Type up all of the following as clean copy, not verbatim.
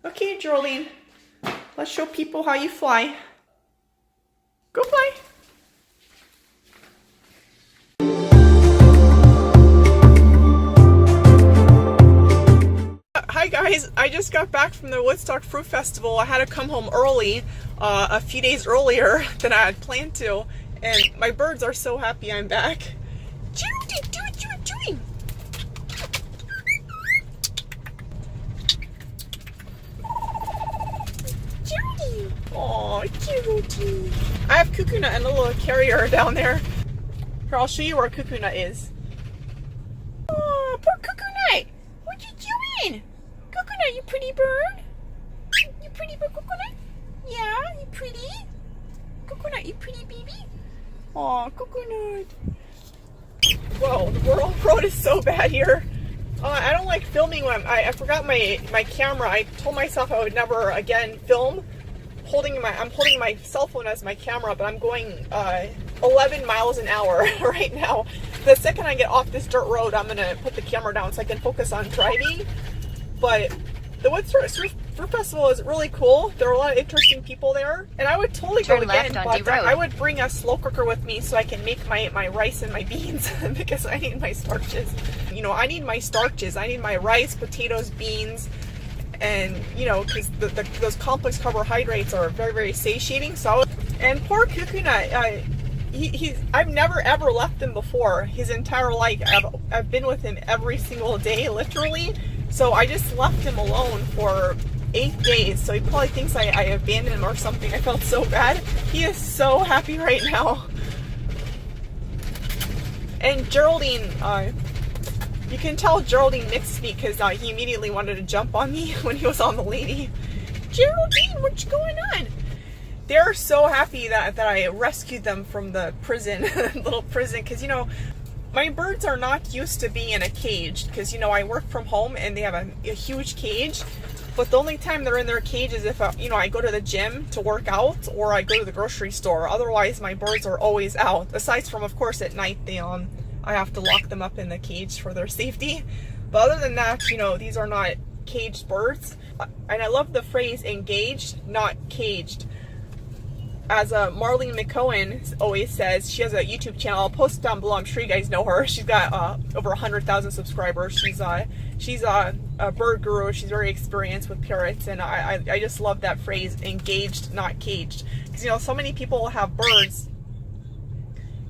Okay, Geraldine, let's show people how you fly. Go play. Hi guys, I just got back from the Woodstock Fruit Festival. I had to come home early, a few days earlier than I had planned to, and my birds are so happy I'm back. Geraldine, do what you're doing. Geraldine. Aw, Geraldine. I have Cuckoo and a little carrier down there. Here, I'll show you where Cuckoo is. Oh, poor Cuckoo. What you doing? Coconut, you pretty bird? You pretty bird, Coconut? Yeah, you pretty? Coconut, you pretty baby? Aw, Coconut. Whoa, the road is so bad here. I don't like filming when I forgot my camera. I told myself I would never again film. I'm holding my cell phone as my camera, but I'm going 11 miles an hour right now. The second I get off this dirt road, I'm gonna put the camera down so I can focus on driving. But the Woodstock Fruit Festival is really cool. There are a lot of interesting people there, and I would totally go again. But I would bring a slow cooker with me so I can make my rice and my beans because I need my starches. You know, I need my starches. I need my rice, potatoes, beans, and you know, because those complex carbohydrates are very, very satiating. So, and poor Coconut, I've never ever left him before. His entire life, I've been with him every single day, literally. So I just left him alone for 8 days. So he probably thinks I abandoned him or something. I felt so bad. He is so happy right now. And Geraldine, you can tell Geraldine mixed me because he immediately wanted to jump on me when he was on the lady. Geraldine, what's going on? They're so happy that I rescued them from the prison, little prison, because you know, my birds are not used to being in a cage because, you know, I work from home and they have a huge cage. But the only time they're in their cage is if, you know, I go to the gym to work out or I go to the grocery store. Otherwise, my birds are always out. Aside from, of course, at night, I have to lock them up in the cage for their safety. But other than that, you know, these are not caged birds. And I love the phrase engaged, not caged. As Marlene McCohen always says, she has a YouTube channel. I'll post down below. I'm sure you guys know her. She's got over 100,000 subscribers. She's a bird guru. She's very experienced with parrots, and I just love that phrase, engaged, not caged. Because, you know, so many people have birds,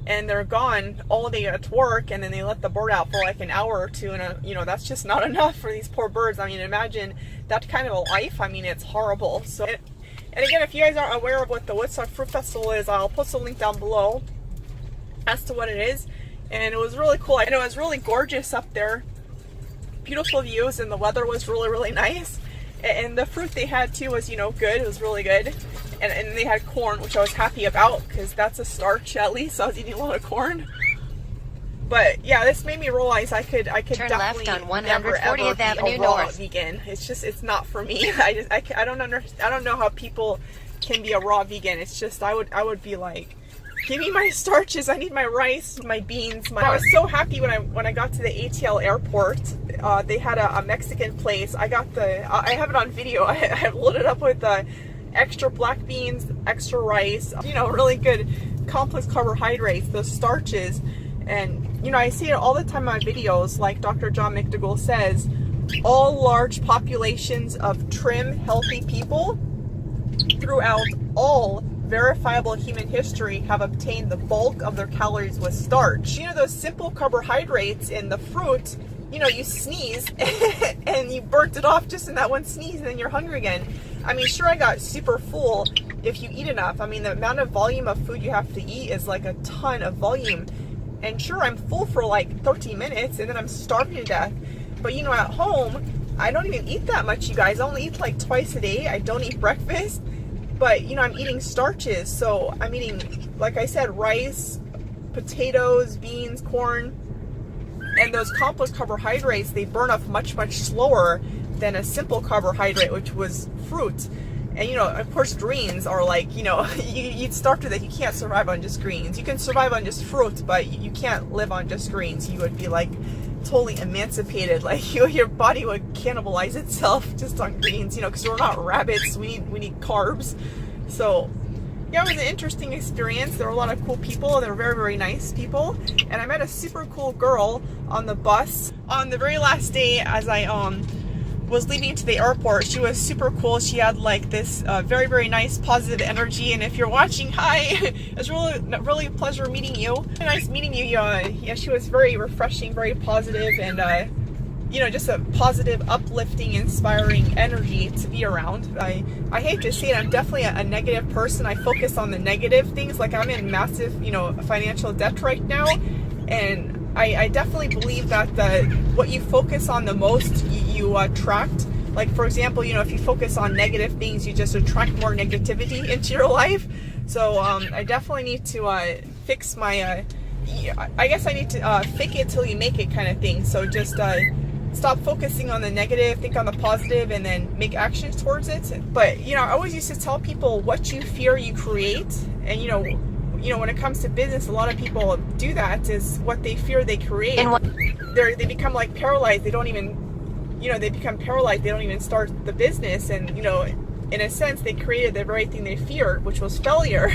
and they're gone all day at work, and then they let the bird out for like an hour or two, and you know, that's just not enough for these poor birds. I mean, imagine that kind of a life. I mean, it's horrible. So. And again, if you guys aren't aware of what the Woodstock Fruit Festival is, I'll post a link down below as to what it is. And it was really cool. And it was really gorgeous up there. Beautiful views, and the weather was really, really nice. And the fruit they had too was, you know, good. It was really good. And they had corn, which I was happy about because that's a starch at least. So I was eating a lot of corn. But yeah, this made me realize I could Turn definitely left on never ever 140th be Avenue a raw North. vegan. It's not for me. I don't know how people can be a raw vegan. It's just I would be like, give me my starches. I need my rice, my beans. I was so happy when I got to the ATL airport. They had a Mexican place. I have it on video. I have loaded up with extra black beans, extra rice. You know, really good complex carbohydrates, those starches. And, you know, I see it all the time in my videos, like Dr. John McDougall says, all large populations of trim, healthy people throughout all verifiable human history have obtained the bulk of their calories with starch. You know, those simple carbohydrates in the fruit, you know, you sneeze and you burnt it off just in that one sneeze and then you're hungry again. I mean, sure, I got super full if you eat enough. I mean, the amount of volume of food you have to eat is like a ton of volume. And sure, I'm full for like 30 minutes and then I'm starving to death. But you know, at home, I don't even eat that much, you guys. I only eat like twice a day. I don't eat breakfast. But you know, I'm eating starches. So I'm eating, like I said, rice, potatoes, beans, corn. And those complex carbohydrates, they burn off much, much slower than a simple carbohydrate, which was fruit. And, you know, of course, greens are like, you know, you'd start with that. You can't survive on just greens. You can survive on just fruit, but you can't live on just greens. You would be like totally emancipated. Like your body would cannibalize itself just on greens, you know, because we're not rabbits. We need carbs. So yeah, it was an interesting experience. There were a lot of cool people. They were very, very nice people. And I met a super cool girl on the bus on the very last day as I was leaving to the airport. She was super cool. She had like this very, very nice positive energy. And if you're watching, hi, it was really a pleasure meeting you. Nice meeting you. Yeah, she was very refreshing, very positive, and you know, just a positive, uplifting, inspiring energy to be around. I hate to say it, I'm definitely a negative person. I focus on the negative things. Like I'm in massive, you know, financial debt right now, and I definitely believe that what you focus on the most, you attract. Like for example, you know, if you focus on negative things, you just attract more negativity into your life. So I definitely need to fix my, I guess I need to fake it till you make it kind of thing. So just stop focusing on the negative, think on the positive, and then make actions towards it. But you know, I always used to tell people, what you fear you create. And you know, when it comes to business, a lot of people do that, is what they fear they create. They become like paralyzed. They don't even, you know, they become paralyzed. They don't even start the business. And you know, in a sense, they created the very thing they feared, which was failure.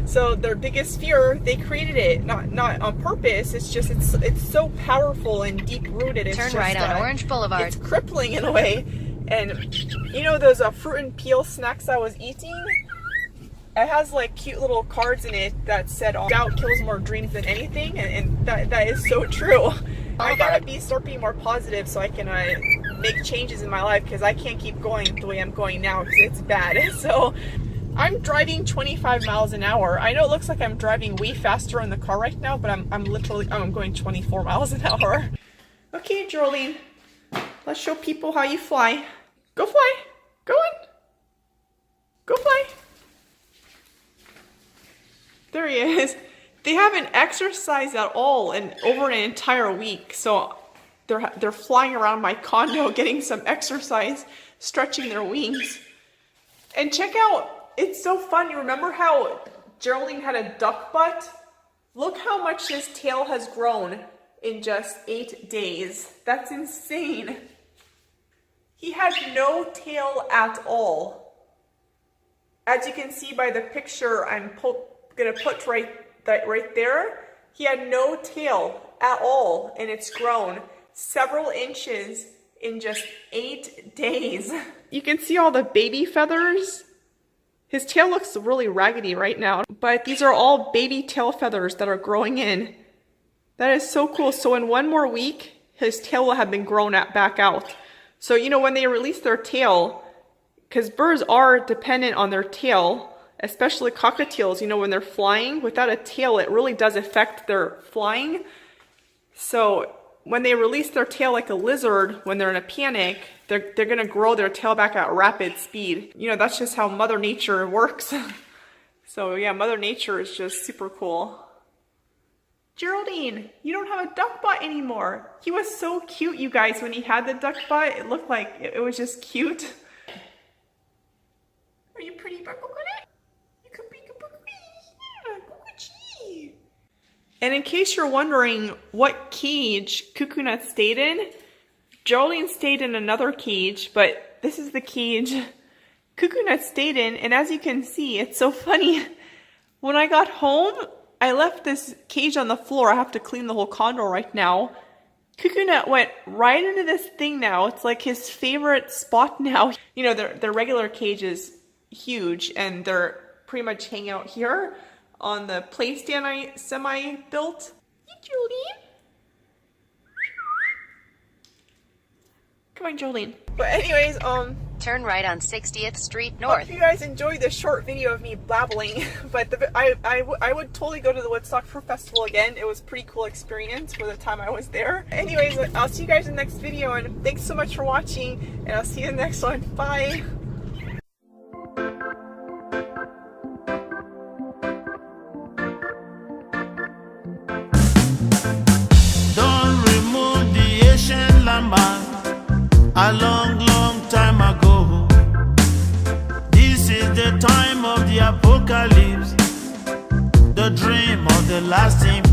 So their biggest fear, they created it, not on purpose. It's just, it's so powerful and deep rooted. Turn right on Orange Boulevard. It's crippling in a way. And you know those fruit and peel snacks I was eating? It has like cute little cards in it that said, doubt kills more dreams than anything. And that is so true. I gotta start being more positive so I can make changes in my life, because I can't keep going the way I'm going now, because it's bad. So I'm driving 25 miles an hour. I know it looks like I'm driving way faster in the car right now, but I'm going 24 miles an hour. Okay, Geraldine, let's show people how you fly. Go fly. Go on. Go fly. There he is. They haven't exercised at all over an entire week, so they're flying around my condo getting some exercise, stretching their wings. And check out, it's so fun. You remember how Geraldine had a duck butt? Look how much his tail has grown in just 8 days. That's insane. He had no tail at all. As you can see by the picture I'm gonna put right there, he had no tail at all, and it's grown several inches in just 8 days. You can see all the baby feathers. His tail looks really raggedy right now, but these are all baby tail feathers that are growing in. That is so cool. So in 1 more week, his tail will have been grown back out. So, you know, when they release their tail, because birds are dependent on their tail, especially cockatiels, you know, when they're flying, without a tail, it really does affect their flying. So when they release their tail like a lizard, when they're in a panic, they're going to grow their tail back at rapid speed. You know, that's just how Mother Nature works. So yeah, Mother Nature is just super cool. Geraldine, you don't have a duck butt anymore. He was so cute, you guys, when he had the duck butt. It looked like it was just cute. Are you pretty, coconut? And in case you're wondering what cage Coconut stayed in, Geraldine stayed in another cage, but this is the cage Coconut stayed in. And as you can see, it's so funny. When I got home, I left this cage on the floor. I have to clean the whole condo right now. Coconut went right into this thing now. It's like his favorite spot now. You know, their regular cage is huge, and they're pretty much hang out here on the play stand I semi-built. Hey, Jolene. Come on, Jolene. But anyways, turn right on 60th Street North. Hope you guys enjoyed this short video of me blabbling. But I would totally go to the Woodstock Fruit Festival again. It was a pretty cool experience for the time I was there. Anyways, I'll see you guys in the next video, and thanks so much for watching, and I'll see you in the next one. Bye. A long, long time ago. This is the time of the apocalypse, the dream of the lasting